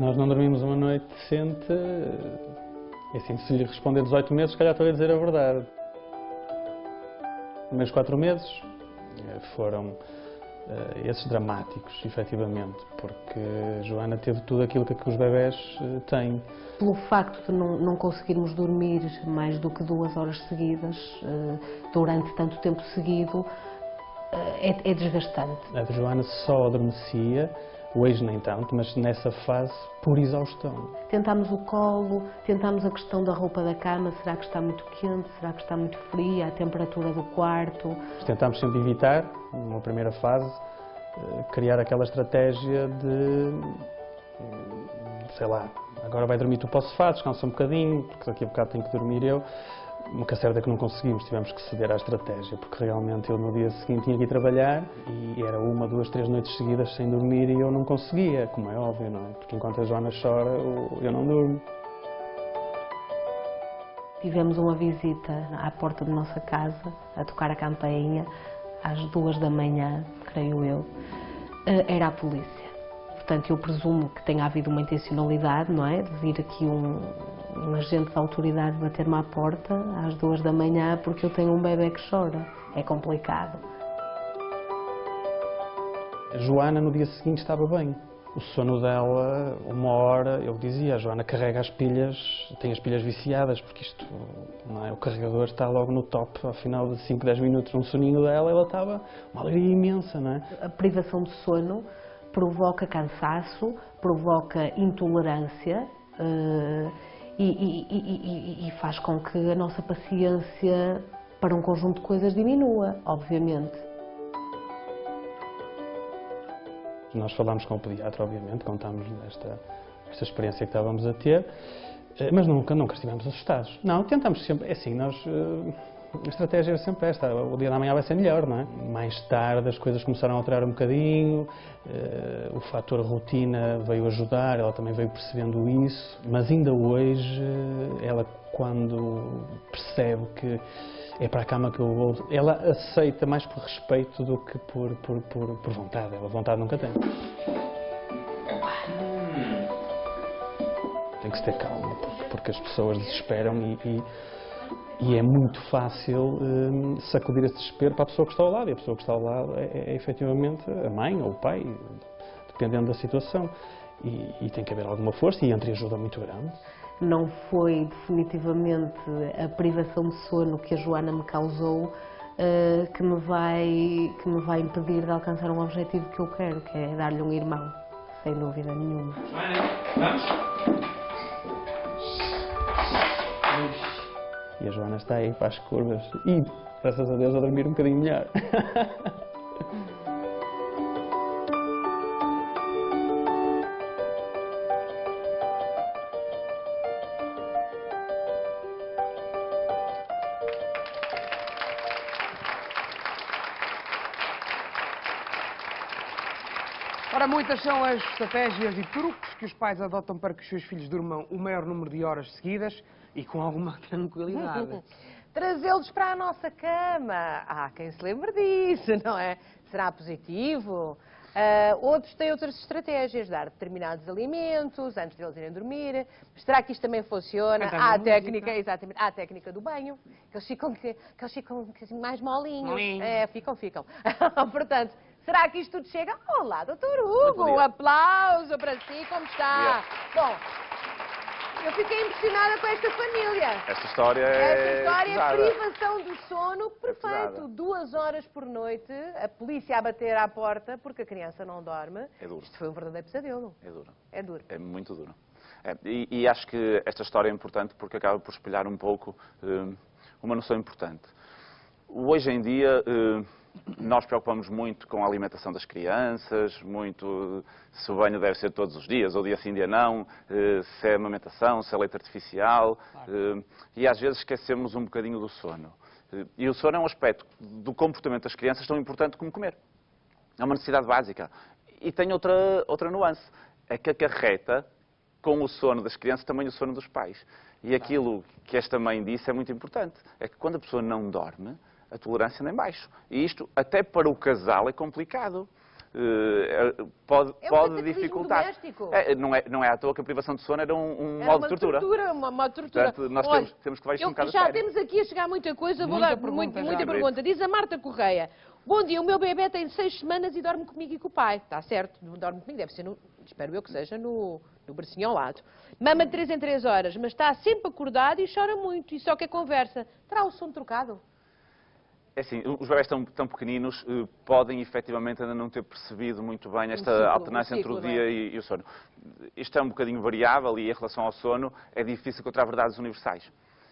nós não dormimos uma noite decente, e assim, se lhe responder 18 meses, se calhar estou a dizer a verdade. Os primeiros 4 meses foram esses dramáticos, efetivamente, porque Joana teve tudo aquilo que os bebés têm. Pelo facto de não conseguirmos dormir mais do que 2 horas seguidas, durante tanto tempo seguido, é desgastante. A Joana só adormecia, hoje nem tanto, mas nessa fase por exaustão. Tentámos o colo, tentámos a questão da roupa da cama, será que está muito quente, será que está muito fria, a temperatura do quarto. Tentámos sempre evitar, numa primeira fase, criar aquela estratégia de, sei lá, agora vai dormir tu para o sofá, descansa um bocadinho, porque daqui a bocado tenho que dormir eu. Nunca certo é que não conseguimos, tivemos que ceder à estratégia, porque realmente eu no dia seguinte tinha que ir trabalhar e era 1, 2, 3 noites seguidas sem dormir e eu não conseguia, como é óbvio, não é? Porque enquanto a Joana chora, eu não durmo. Tivemos uma visita à porta da nossa casa, a tocar a campainha, às 2 da manhã, creio eu. Era a polícia. Portanto, eu presumo que tenha havido uma intencionalidade, não é? De vir aqui um agente da autoridade bater-me à porta às 2 da manhã porque eu tenho um bebê que chora. É complicado. A Joana no dia seguinte estava bem. O sono dela, 1 hora, eu dizia, a Joana carrega as pilhas, tem as pilhas viciadas, porque isto, não é? O carregador está logo no top, ao final de 5, 10 minutos, um soninho dela, ela estava uma alegria imensa, não é? A privação de sono provoca cansaço, provoca intolerância e faz com que a nossa paciência para um conjunto de coisas diminua, obviamente. Nós falámos com o pediatra, obviamente, contámos esta experiência que estávamos a ter, mas nunca estivemos assustados. Não, tentamos sempre, é assim, a estratégia é sempre esta, o dia da manhã vai ser melhor, não é? Mais tarde as coisas começaram a alterar um bocadinho, o fator rotina veio ajudar, ela também veio percebendo isso, mas ainda hoje, ela quando percebe que é para a cama que eu vou, ela aceita mais por respeito do que por vontade, ela vontade nunca tem. Tem que se ter calma, porque as pessoas desesperam e é muito fácil sacudir esse desespero para a pessoa que está ao lado, e a pessoa que está ao lado é efetivamente a mãe ou o pai, dependendo da situação. E tem que haver alguma força e entreajuda muito grande. Não foi definitivamente a privação de sono que a Joana me causou que me vai impedir de alcançar um objetivo que eu quero, que é dar-lhe um irmão, sem dúvida nenhuma. Vamos? E a Joana está aí para as curvas e, graças a Deus, a dormir um bocadinho melhor. Ora, muitas são as estratégias e truques que os pais adotam para que os seus filhos durmam o maior número de horas seguidas e com alguma tranquilidade. Trazê-los para a nossa cama. Há quem se lembre disso, não é? Será positivo? Outros têm outras estratégias, dar determinados alimentos antes de eles irem dormir. Será que isto também funciona? Cantar Há a música. técnica, exatamente, há a técnica do banho, que eles ficam um bocadinho mais molinhos. Molinhos. Ficam. Portanto, será que isto tudo chega? Olá, doutor Hugo, Muito um dia. aplauso para si, como está? Bom Bom, eu fiquei impressionada com esta família. Esta história Esta é história é pesada. privação do sono, perfeito. pesada. 2 horas por noite, a polícia a bater à porta porque a criança não dorme. É duro. Isto foi um verdadeiro pesadelo. É duro. É duro. É muito duro. E acho que esta história é importante porque acaba por espelhar um pouco uma noção importante. Hoje em dia, nós preocupamos muito com a alimentação das crianças, muito se o banho deve ser todos os dias, ou dia sim, dia não, se é amamentação, se é leite artificial, e às vezes esquecemos um bocadinho do sono. E o sono é um aspecto do comportamento das crianças tão importante como comer. É uma necessidade básica. E tem outra nuance, é que acarreta com o sono das crianças também o sono dos pais. E aquilo que esta mãe disse é muito importante, é que quando a pessoa não dorme, a tolerância anda em baixo. E isto, até para o casal, é complicado. pode cataclismo dificultar. doméstico. Não é à toa que a privação de sono era um Era modo uma de tortura. Uma tortura. Portanto, nós Olha, temos que levar isto um bocado a já sério. temos aqui a chegar muita coisa, vou Muita dar pergunta já. muita pergunta. Diz a Marta Correia: bom dia, o meu bebê tem 6 semanas e dorme comigo e com o pai. Está certo, dorme comigo, deve ser, espero eu que seja no bercinho ao lado. Mama de 3 em 3 horas, mas está sempre acordado e chora muito, e só quer conversa. Terá o sono trocado? É assim, os bebés tão pequeninos podem efetivamente ainda não ter percebido muito bem esta ciclo, alternância entre o dia e o sono. Isto é um bocadinho variável e em relação ao sono é difícil encontrar verdades universais.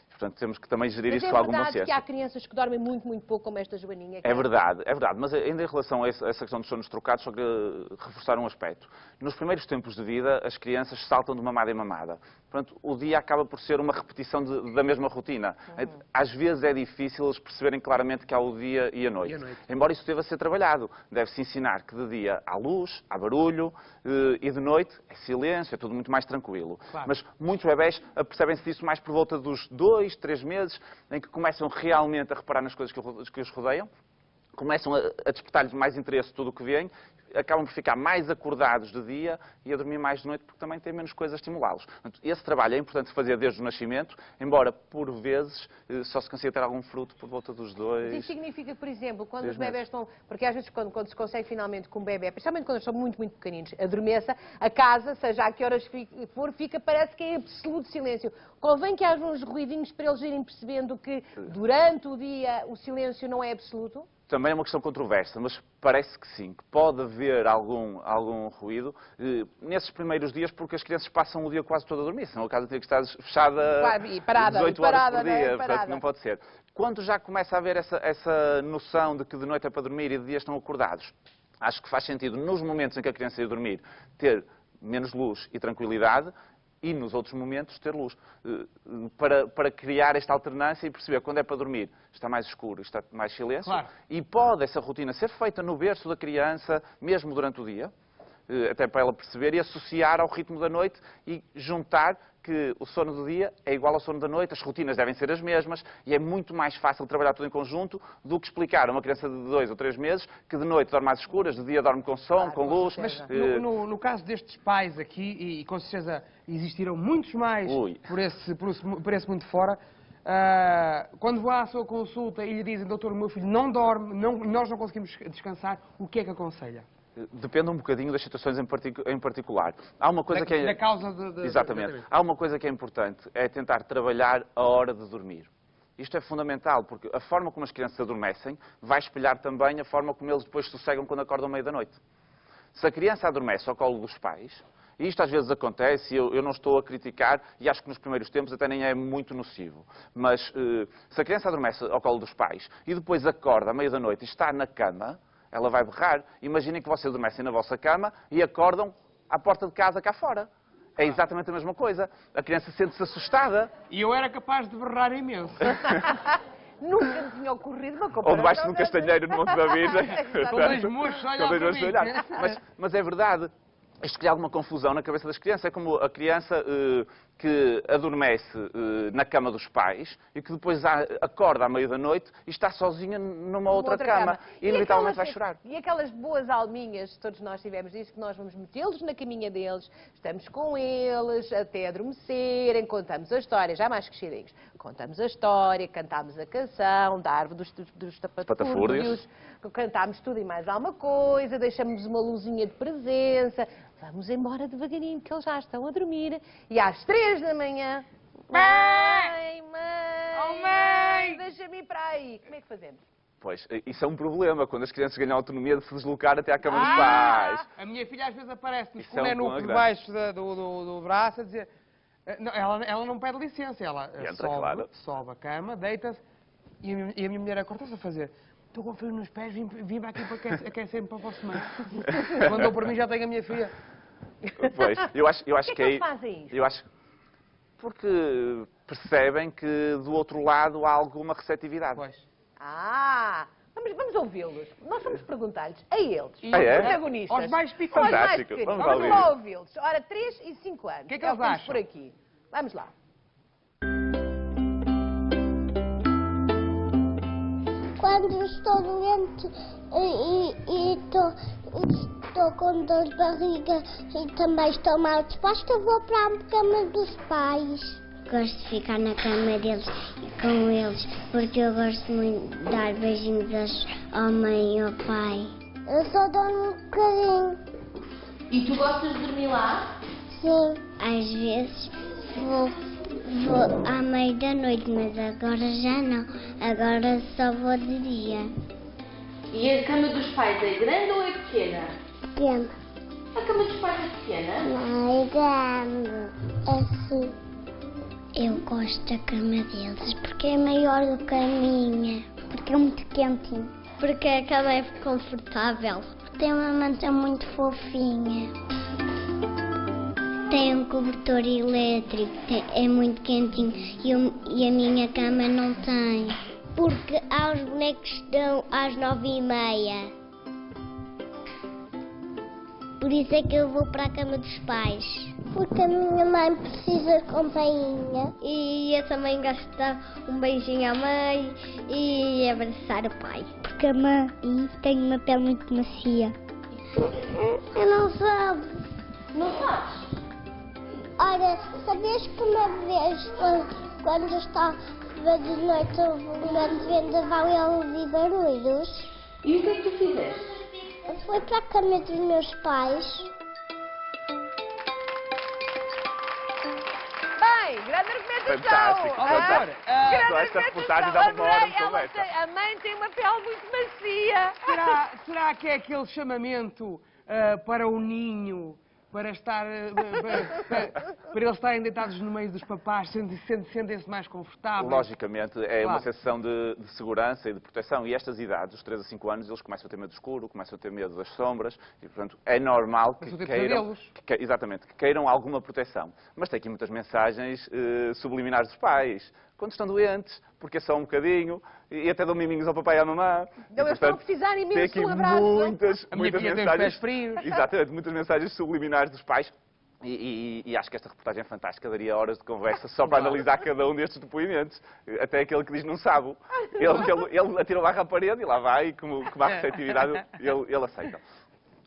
Portanto, temos que também gerir Mas isto é com alguma verdade ciência. que há crianças que dormem muito, muito pouco, como esta Joaninha. É verdade. Mas ainda em relação a essa questão dos sonos trocados, só queria reforçar um aspecto. Nos primeiros tempos de vida, as crianças saltam de mamada em mamada. Portanto, o dia acaba por ser uma repetição da mesma rotina. Às vezes é difícil eles perceberem claramente que há o dia e a noite. Embora isso deva ser trabalhado. Deve-se ensinar que de dia há luz, há barulho, e de noite é silêncio, é tudo muito mais tranquilo. Claro. Mas muitos bebés apercebem-se disso mais por volta dos 2, 3 meses, em que começam realmente a reparar nas coisas que os rodeiam, começam a despertar-lhes mais interesse em tudo o que vêm, acabam por ficar mais acordados de dia e a dormir mais de noite porque também têm menos coisas a estimulá-los. Portanto, esse trabalho é importante fazer desde o nascimento, embora por vezes só se consiga ter algum fruto por volta dos 2. Mas isso significa, por exemplo, quando os 3 meses. bebés estão... Porque às vezes quando se consegue finalmente com um bebé, principalmente quando eles são muito, muito pequeninos, adormeça, a casa, seja a que horas for, parece que é absoluto silêncio. Convém que haja uns ruidinhos para eles irem percebendo que durante o dia o silêncio não é absoluto? Também é uma questão controversa, mas parece que sim, que pode haver algum ruído nesses primeiros dias, porque as crianças passam o dia quase todo a dormir, senão a casa teria que estar fechada E parada, 18 e parada, horas por dia, né? portanto Parada. não pode ser. Quando já começa a haver essa noção de que de noite é para dormir e de dia estão acordados, acho que faz sentido, nos momentos em que a criança ia dormir, ter menos luz e tranquilidade, e nos outros momentos ter luz, para criar esta alternância e perceber quando é para dormir está mais escuro, está mais silêncio, Claro. e pode essa rotina ser feita no berço da criança, mesmo durante o dia, até para ela perceber e associar ao ritmo da noite e juntar que o sono do dia é igual ao sono da noite, as rotinas devem ser as mesmas e é muito mais fácil trabalhar tudo em conjunto do que explicar a uma criança de 2 ou 3 meses que de noite dorme às escuras, de dia dorme com som, com luz. Mas no caso destes pais aqui, e com certeza existiram muitos mais por esse mundo fora, quando vão à sua consulta e lhe dizem, doutor, o meu filho não dorme, nós não conseguimos descansar, o que é que aconselha? Depende um bocadinho das situações em particular. Há uma coisa que é... Da causa Exatamente. Há uma coisa que é importante, é tentar trabalhar a hora de dormir. Isto é fundamental, porque a forma como as crianças adormecem vai espelhar também a forma como eles depois sossegam quando acordam à meia da noite. Se a criança adormece ao colo dos pais, e isto às vezes acontece, e eu não estou a criticar, e acho que nos primeiros tempos até nem é muito nocivo, mas se a criança adormece ao colo dos pais e depois acorda à meia da noite e está na cama, ela vai berrar. Imaginem que vocês adormecem na vossa cama e acordam à porta de casa cá fora. É exatamente a mesma coisa. A criança sente-se assustada. E eu era capaz de berrar imenso. Nunca me tinha ocorrido uma comparação. Ou debaixo de um castanheiro no Monte da Virgem. Com 2 moços a olhar Com 2 para moços a olhar. Mas é verdade. Isto cria alguma confusão na cabeça das crianças. É como a criança que adormece na cama dos pais e que depois acorda à meia da noite e está sozinha numa outra cama. E inevitavelmente vai chorar. E aquelas boas alminhas, todos nós tivemos isso, que nós vamos metê-los na caminha deles, estamos com eles até adormecerem, contamos a história, já mais crescidinhos. Contamos a história, cantámos a canção da árvore dos tapafúrdios, cantámos tudo e mais alguma coisa, deixamos uma luzinha de presença. Vamos embora devagarinho, que eles já estão a dormir. E às 3 da manhã... Mãe! Oh, mãe! Deixa-me ir para aí. Como é que fazemos? Pois, isso é um problema, quando as crianças ganham autonomia de se deslocar até à cama dos pais. A minha filha às vezes aparece-nos Isso com o é um menu problema por grande. baixo do braço a dizer... Não, ela não pede licença, ela Entra, claro. sobe a cama, deita-se e a minha mulher acorda-se a fazer... Estou com frio nos pés, vim para aqui para aquecer-me para a vossa mãe. Quando eu por mim já tenho a minha filha. Pois, eu acho Porquê que eles aí... fazem isto? Eu acho porque percebem que do outro lado há alguma receptividade. Pois. Vamos ouvi-los. Nós vamos perguntar-lhes a eles, E é? aos protagonistas. Aos mais Aos picantes. mais Fantástico. pequeninos. Vamos Vamos ouvir. lá ouvi-los. Ora, 3 e 5 anos. O que é que eles acham? por aqui. Vamos lá. Quando estou doente e Estou com dor de barriga e também estou mal disposta, vou para a cama dos pais. Gosto de ficar na cama deles e com eles, porque eu gosto muito de dar beijinhos à mãe e ao pai. Eu só dormo um bocadinho. E tu gostas de dormir lá? Sim, às vezes vou à meia da noite, mas agora já não. Agora só vou de dia. E a cama dos pais é grande ou é pequena? Pequeno. A cama dos pais é pequena? Não é grande. Assim. Eu gosto da cama deles porque é maior do que a minha. Porque é muito quentinho. Porque a cama é confortável. Tem uma manta muito fofinha. Tem um cobertor elétrico, é muito quentinho e a minha cama não tem. Porque há os bonecos que estão às 9h30. Por isso é que eu vou para a cama dos pais. Porque a minha mãe precisa de companhia. E eu também gosto de dar um beijinho à mãe e abraçar o pai. Porque a mãe tem uma pele muito macia. Eu não sei. Não sabes? Olha, sabias que uma vez, quando eu estava de noite, houve um grande vendaval e eu ouvi barulhos? E o que é que tu fizeste? Fui para a cama dos meus pais. Bem, grande argumentação. Fantástico, Grande fantástico. Esta reportagem dá uma hora de conversa. A mãe tem uma pele muito macia. Será que é aquele chamamento para o ninho, para estar, para eles estarem deitados no meio dos papás, sentem-se mais confortáveis? Logicamente, é uma Claro. sensação de segurança e de proteção. E estas idades, os 3 a 5 anos, eles começam a ter medo do escuro, começam a ter medo das sombras e, portanto, é normal que Começam a ter queiram, pesadelos. exatamente, que queiram alguma proteção. Mas tem aqui muitas mensagens subliminares dos pais. Quando estão doentes, porque é só um bocadinho, e até dão miminhos ao papai e à mamã. Não, eles estão a precisar imenso tem aqui de um abraço. muitas A minha filha tem os pés frios. Exatamente, muitas mensagens subliminares dos pais. E acho que esta reportagem é fantástica, daria horas de conversa só para analisar cada um destes depoimentos. Até aquele que diz não sabe. Ele atirou barra à parede e lá vai, como há receptividade, ele aceita.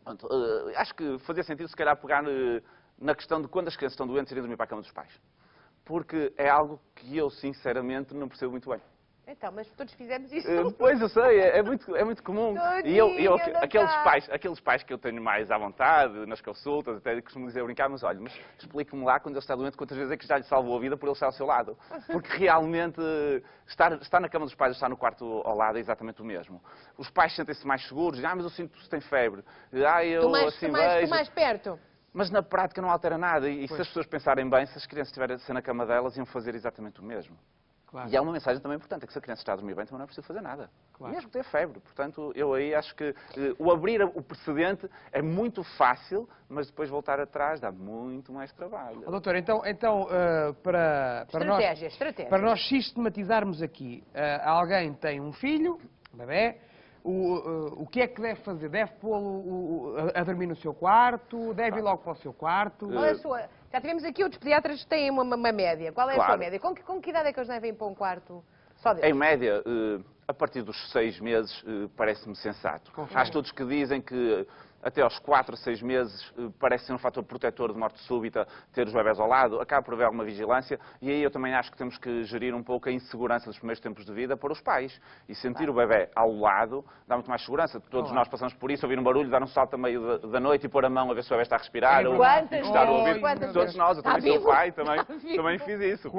Pronto, acho que fazia sentido, se calhar, pegar na questão de quando as crianças estão doentes irem dormir para a cama dos pais. Porque é algo que eu, sinceramente, não percebo muito bem. Então, mas todos fizemos isso. Pois, eu sei, é muito comum. E Tadinho, aqueles pais que eu tenho mais à vontade, nas consultas, até costumo dizer, brincar, mas olha, mas explique-me lá, quando ele está doente, quantas vezes é que já lhe salvou a vida por ele estar ao seu lado. Porque realmente, estar na cama dos pais ou estar no quarto ao lado é exatamente o mesmo. Os pais sentem-se mais seguros, mas eu sinto se tem febre. Eu assim vejo. Tu mais perto. Mas na prática não altera nada. E se as pessoas pensarem bem, se as crianças estiverem a ser na cama delas, iam fazer exatamente o mesmo. Claro. E há uma mensagem também importante, é que se a criança está a dormir bem, também não é preciso fazer nada. Claro. Mesmo ter febre. Portanto, eu aí acho que o abrir o precedente é muito fácil, mas depois voltar atrás dá muito mais trabalho. Doutor, então para nós sistematizarmos aqui, alguém tem um filho, um bebê, o que é que deve fazer? Deve pô-lo a dormir no seu quarto? Deve ir logo para o seu quarto? Qual é a sua... Já tivemos aqui outros pediatras que têm uma média. Qual é a sua média? Com que idade é que eles devem ir para um quarto só deles? Em média, a partir dos 6 meses, parece-me sensato. Há estudos que dizem que até aos 4 a 6 meses parece ser um fator protetor de morte súbita ter os bebés ao lado, acaba por haver alguma vigilância e aí eu também acho que temos que gerir um pouco a insegurança dos primeiros tempos de vida para os pais. E sentir o bebé ao lado dá muito mais segurança. Todos nós passamos por isso, ouvir um barulho, dar um salto a meio da noite e pôr a mão a ver se o bebé está a respirar ou estar a ouvir. Todos nós, eu também sou pai, também fiz isso.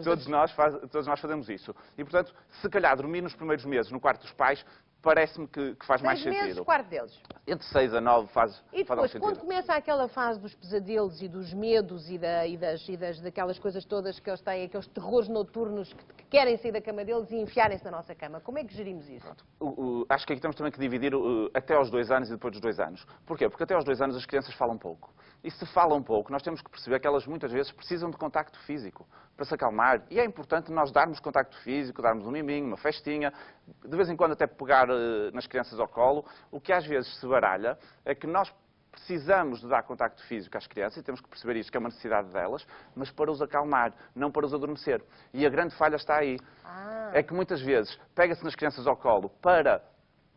Todos nós fazemos isso. E, portanto, se calhar dormir nos primeiros meses no quarto dos pais, parece-me que faz mais sentido. 6 meses, o quarto deles. Entre 6 a 9 faz E depois, sentido. quando começa aquela fase dos pesadelos e dos medos daquelas coisas todas que eles têm, aqueles terrores noturnos que querem sair da cama deles e enfiarem-se na nossa cama, como é que gerimos isso? Acho que aqui temos também que dividir até aos 2 anos e depois dos 2 anos. Porquê? Porque até aos 2 anos as crianças falam pouco. E se falam pouco, nós temos que perceber que elas muitas vezes precisam de contacto físico para se acalmar. E é importante nós darmos contacto físico, darmos um miminho, uma festinha, de vez em quando até pegar nas crianças ao colo. O que às vezes se baralha é que nós precisamos de dar contacto físico às crianças e temos que perceber isso, que é uma necessidade delas, mas para os acalmar, não para os adormecer. E a grande falha está aí. É que muitas vezes pega-se nas crianças ao colo para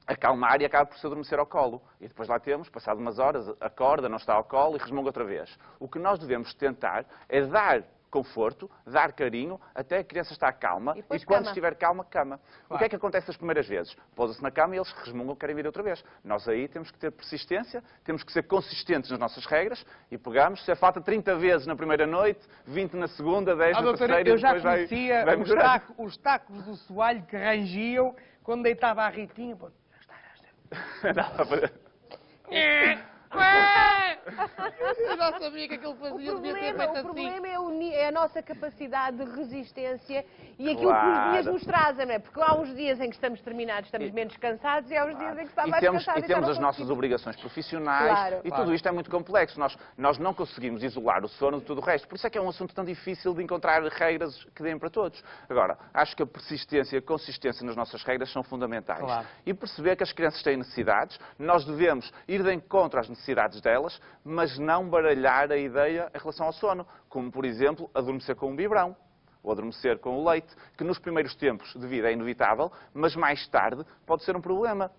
acalmar e acaba por se adormecer ao colo. E depois lá temos, passado umas horas, acorda, não está ao colo e resmunga outra vez. O que nós devemos tentar é dar conforto, dar carinho, até a criança estar calma e quando estiver calma, cama. Claro. O que é que acontece as primeiras vezes? Pousa-se na cama e eles resmungam, querem vir outra vez. Nós aí temos que ter persistência, temos que ser consistentes nas nossas regras e pegamos, se é falta 30 vezes na primeira noite, 20 na segunda, 10 na terceira eu e já depois conhecia vai os tacos do soalho que rangiam quando deitava a Ritinha. Pô, eu já sabia que aquilo fazia, devia ser feito assim. O problema é a nossa capacidade de resistência e aquilo que os dias nos trazem, não é? Porque há uns dias em que estamos terminados, estamos menos cansados e há uns dias em que estamos mais cansados. E temos as nossas obrigações profissionais e tudo isto é muito complexo. Nós não conseguimos isolar o sono de tudo o resto. Por isso é que é um assunto tão difícil de encontrar regras que deem para todos. Agora, acho que a persistência e a consistência nas nossas regras são fundamentais. Claro. E perceber que as crianças têm necessidades, nós devemos ir de encontro às necessidades delas, mas não baralhar a ideia em relação ao sono, como, por exemplo, adormecer com um biberão, ou adormecer com o leite, que nos primeiros tempos de vida é inevitável, mas mais tarde pode ser um problema.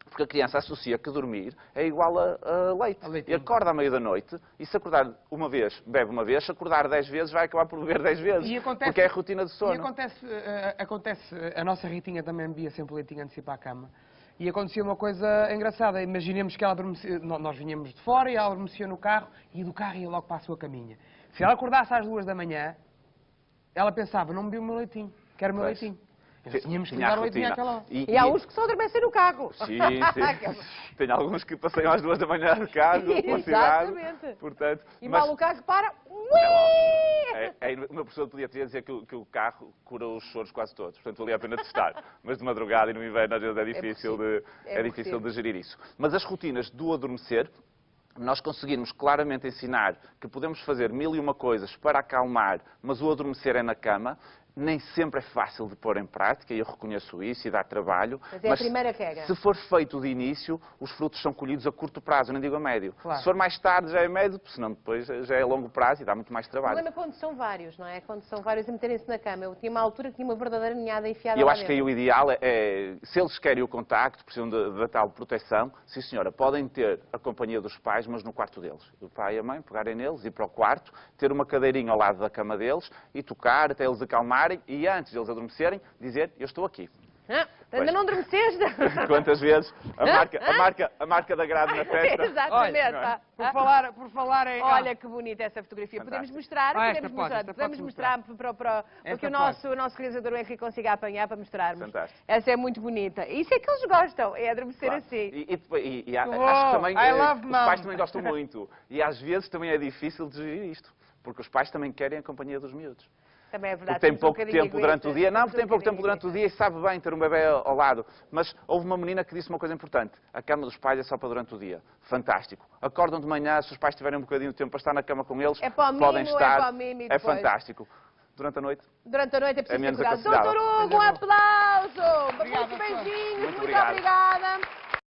Porque a criança associa que dormir é igual a leite. E acorda à meia da noite, e se acordar uma vez, bebe uma vez, se acordar 10 vezes, vai acabar por beber 10 vezes. Porque é a rotina de sono. E acontece, a nossa Ritinha também bebia sempre leitinho antes de ir para a cama. E acontecia uma coisa engraçada. Imaginemos que ela adormecia, nós vinhamos de fora e ela adormecia no carro e do carro ia logo para a sua caminha. Se ela acordasse às 2 da manhã, ela pensava, não bebi o meu leitinho, quero o meu leitinho. Tínhamos que dar o leitinho àquela hora. E há uns que só adormecem no carro. Sim, sim. Tem alguns que passeiam às 2 da manhã no carro, pela cidade. Exatamente. Portanto, e mal o carro para... O meu professor podia dizer que o carro cura os choros quase todos. Portanto, valia a pena testar. Mas de madrugada e no inverno às vezes é difícil de gerir isso. Mas as rotinas do adormecer, nós conseguirmos claramente ensinar que podemos fazer 1001 coisas para acalmar, mas o adormecer é na cama, nem sempre é fácil de pôr em prática, e eu reconheço isso e dá trabalho. Mas é a primeira regra. Se for feito de início, os frutos são colhidos a curto prazo, eu nem digo a médio. Claro. Se for mais tarde já é médio, senão depois já é a longo prazo e dá muito mais trabalho. O problema é quando são vários, não é? Quando são vários a meterem-se na cama. Eu tinha uma altura que tinha uma verdadeira ninhada enfiada E eu lá acho que aí dentro. o ideal é, se eles querem o contacto, precisam da tal proteção, sim senhora, podem ter a companhia dos pais, mas no quarto deles. O pai e a mãe pegarem neles, ir para o quarto, ter uma cadeirinha ao lado da cama deles e tocar até eles acalmarem e antes deles adormecerem, dizer, eu estou aqui. Ainda não adormeceste? Quantas vezes? A marca da grade na festa. Exatamente. Olha, por falar em... Olha que bonita essa fotografia. Fantástico. Podemos mostrar? Esta Podemos mostrar para que o nosso realizador Henrique consiga apanhar para mostrarmos. Fantástico. Essa é muito bonita. Isso é que eles gostam, é adormecer Claro. assim. E acho que também os mom. pais também gostam muito. E às vezes também é difícil de gerir isto. Porque os pais também querem a companhia dos miúdos. Também é verdade. Porque tem pouco tempo durante o dia. Não, porque tem pouco tempo durante o dia e sabe bem ter um bebê ao lado. Mas houve uma menina que disse uma coisa importante. A cama dos pais é só para durante o dia. Fantástico. Acordam de manhã, se os pais tiverem um bocadinho de tempo para estar na cama com eles, É para o mimo, podem estar. é para o mimo e É depois. fantástico. Durante a noite. Durante a noite é preciso menos ter cuidado. aconselhável. Doutor Hugo, um aplauso! Obrigado, Muitos beijinhos, Muito muito obrigado. obrigada.